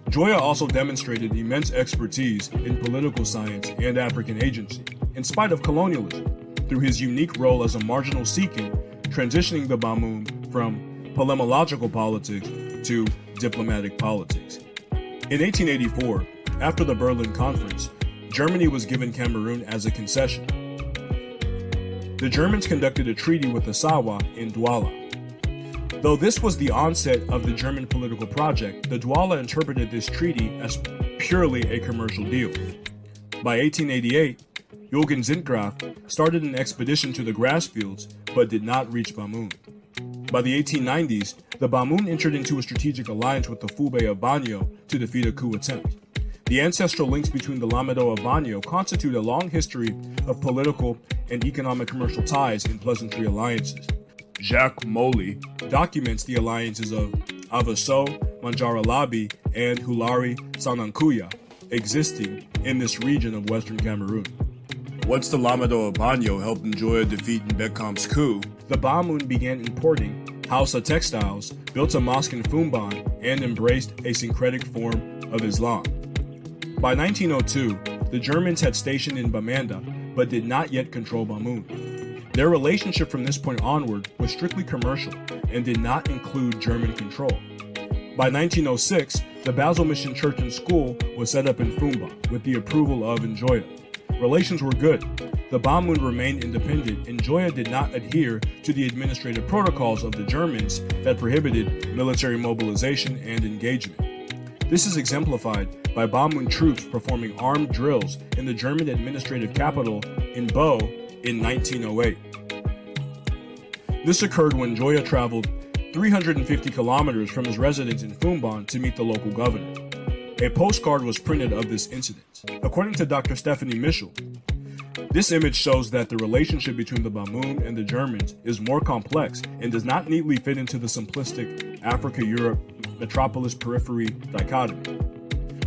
Njoya also demonstrated immense expertise in political science and African agency, in spite of colonialism, through his unique role as a marginal Seeking, transitioning the Bamoun from polemological politics to diplomatic politics. In 1884, after the Berlin Conference, Germany was given Cameroon as a concession. The Germans conducted a treaty with the Sawa in Douala. Though this was the onset of the German political project, the Douala interpreted this treaty as purely a commercial deal. By 1888, Johann Zintgraff started an expedition to the grass fields but did not reach Bamoun. By the 1890s, the Bamoun entered into a strategic alliance with the Fulbe of Banyo to defeat a coup attempt. The ancestral links between the Lamido of Banyo constitute a long history of political and economic commercial ties and pleasantry alliances. Jacques Molly documents the alliances of Avaso, Manjaralabi, and Hulari Sanankuya existing in this region of western Cameroon. Once the Lamido of Banyo helped Njoya defeat Mbekam's coup, the Bamoun began importing Hausa textiles, built a mosque in Fumban, and embraced a syncretic form of Islam. By 1902, the Germans had stationed in Bamanda, but did not yet control Bamoun. Their relationship from this point onward was strictly commercial and did not include German control. By 1906, the Basel Mission Church and School was set up in Fumba with the approval of Njoya. Relations were good. The Bamoun remained independent, and Njoya did not adhere to the administrative protocols of the Germans that prohibited military mobilization and engagement. This is exemplified by Bamoun troops performing armed drills in the German administrative capital in Bo in 1908. This occurred when Njoya traveled 350 kilometers from his residence in Fumban to meet the local governor. A postcard was printed of this incident. According to Dr. Stephanie Michel, this image shows that the relationship between the Bamoun and the Germans is more complex and does not neatly fit into the simplistic Africa-Europe metropolis-periphery dichotomy.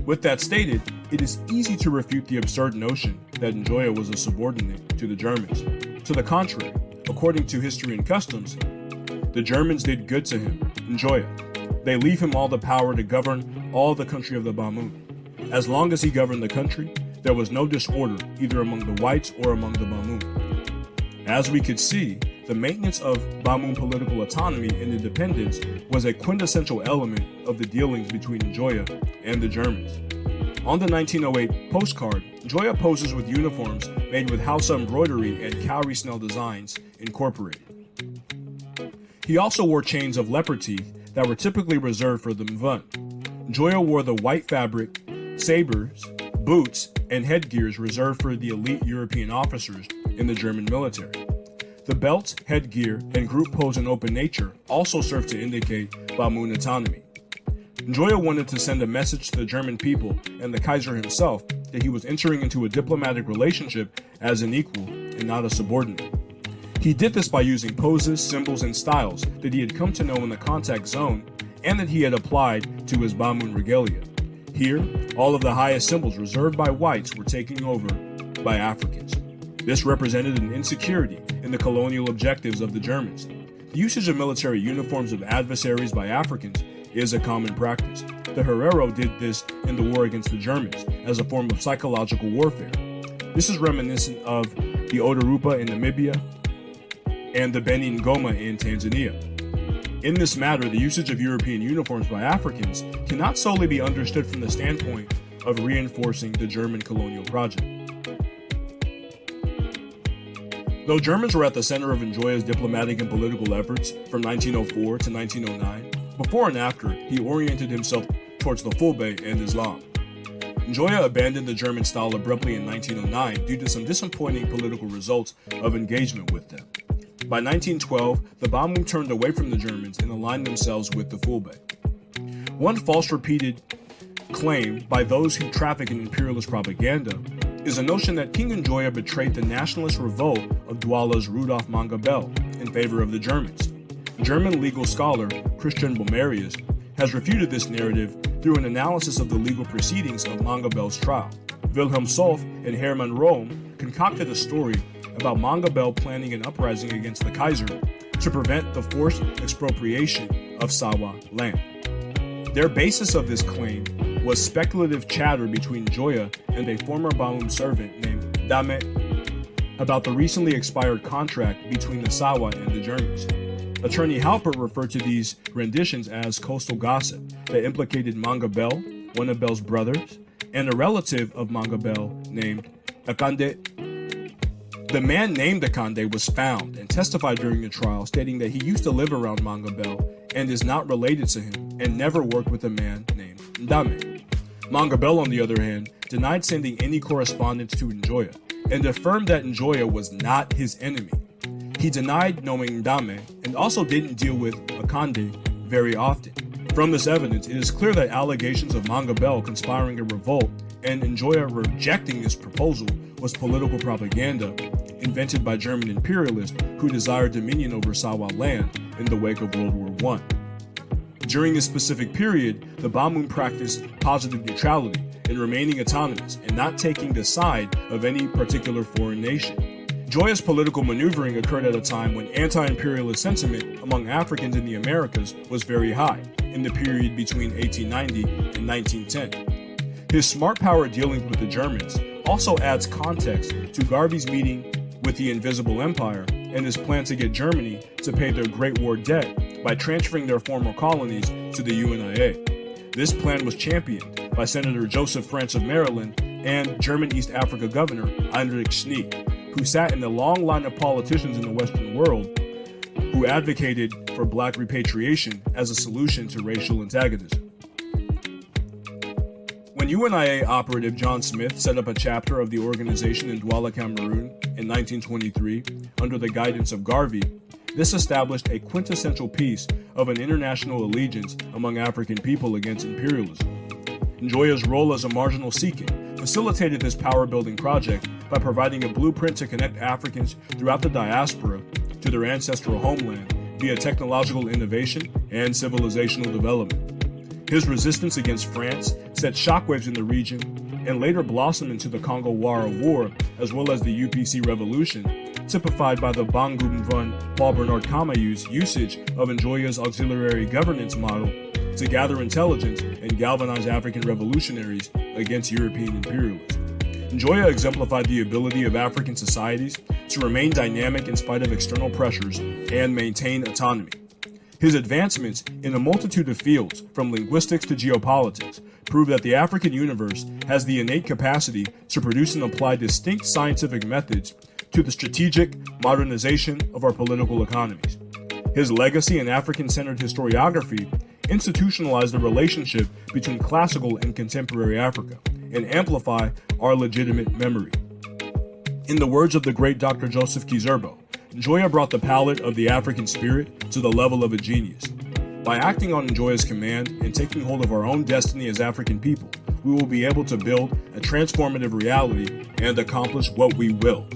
With that stated, it is easy to refute the absurd notion that Njoya was a subordinate to the Germans. To the contrary, according to history and customs, the Germans did good to him, Njoya. They leave him all the power to govern all the country of the Bamoun. As long as he governed the country, there was no disorder either among the whites or among the Bamoun. As we could see, the maintenance of Bamoun political autonomy and independence was a quintessential element of the dealings between Njoya and the Germans. On the 1908 postcard, Njoya poses with uniforms made with Hausa embroidery and cowrie snell designs incorporated. He also wore chains of leopard teeth that were typically reserved for the Mvun. Njoya wore the white fabric, sabers, boots, and headgears reserved for the elite European officers in the German military. The belt, headgear, and group pose in open nature also serve to indicate Bamoun autonomy. Njoya wanted to send a message to the German people and the Kaiser himself that he was entering into a diplomatic relationship as an equal and not a subordinate. He did this by using poses, symbols, and styles that he had come to know in the contact zone and that he had applied to his Bamoun regalia. Here, all of the highest symbols reserved by whites were taken over by Africans. This represented an insecurity in the colonial objectives of the Germans. The usage of military uniforms of adversaries by Africans is a common practice. The Herero did this in the war against the Germans as a form of psychological warfare. This is reminiscent of the Odarupa in Namibia and the Benin Ngoma in Tanzania. In this matter, the usage of European uniforms by Africans cannot solely be understood from the standpoint of reinforcing the German colonial project. Though Germans were at the center of Njoya's diplomatic and political efforts from 1904 to 1909, before and after, he oriented himself towards the Fulbe and Islam. Njoya abandoned the German style abruptly in 1909 due to some disappointing political results of engagement with them. By 1912, the Bamoun turned away from the Germans and aligned themselves with the Fulbe. One false repeated claim by those who traffic in imperialist propaganda is a notion that King Njoya betrayed the nationalist revolt of Douala's Rudolf Mangabell in favor of the Germans. German legal scholar Christian Bomerius has refuted this narrative through an analysis of the legal proceedings of Mangabell's trial. Wilhelm Solf and Hermann Röhm concocted a story about Mangabell planning an uprising against the Kaiser to prevent the forced expropriation of Sawa land. Their basis of this claim was speculative chatter between Njoya and a former Bamum servant named Dame about the recently expired contract between the Sawa and the Germans. Attorney Halpert referred to these renditions as coastal gossip that implicated Manga Bell, one of Bell's brothers, and a relative of Manga Bell named Akande. The man named Akande was found and testified during the trial, stating that he used to live around Manga Bell and is not related to him and never worked with a man named Ndame. Manga Bell, on the other hand, denied sending any correspondence to Njoya and affirmed that Njoya was not his enemy. He denied knowing Ndame and also didn't deal with Akande very often. From this evidence, it is clear that allegations of Manga Bell conspiring a revolt and Njoya rejecting this proposal was political propaganda invented by German imperialists who desired dominion over Sawa land in the wake of World War I. During this specific period, the Bamum practiced positive neutrality in remaining autonomous and not taking the side of any particular foreign nation. Njoya's political maneuvering occurred at a time when anti-imperialist sentiment among Africans in the Americas was very high, in the period between 1890 and 1910. His smart power dealings with the Germans also adds context to Garvey's meeting with the Invisible Empire and his plan to get Germany to pay their Great War debt by transferring their former colonies to the UNIA. This plan was championed by Senator Joseph Frantz of Maryland and German East Africa Governor Heinrich Schneek, who sat in the long line of politicians in the Western world who advocated for black repatriation as a solution to racial antagonism. When UNIA operative John Smith set up a chapter of the organization in Douala, Cameroon in 1923 under the guidance of Garvey, this established a quintessential piece of an international allegiance among African people against imperialism. Njoya's role as a marginal Seeking facilitated this power-building project by providing a blueprint to connect Africans throughout the diaspora to their ancestral homeland via technological innovation and civilizational development. His resistance against France set shockwaves in the region and later blossomed into the Congo-Wara War as well as the UPC Revolution, typified by the Bangumvan Paul Bernard Camayu's usage of Njoya's auxiliary governance model to gather intelligence and galvanize African revolutionaries against European imperialism. Njoya exemplified the ability of African societies to remain dynamic in spite of external pressures and maintain autonomy. His advancements in a multitude of fields, from linguistics to geopolitics, prove that the African universe has the innate capacity to produce and apply distinct scientific methods to the strategic modernization of our political economies. His legacy in African-centered historiography institutionalized the relationship between classical and contemporary Africa and amplify our legitimate memory. In the words of the great Dr. Joseph Kizerbo, Njoya brought the palette of the African spirit to the level of a genius. By acting on Njoya's command and taking hold of our own destiny as African people, we will be able to build a transformative reality and accomplish what we will.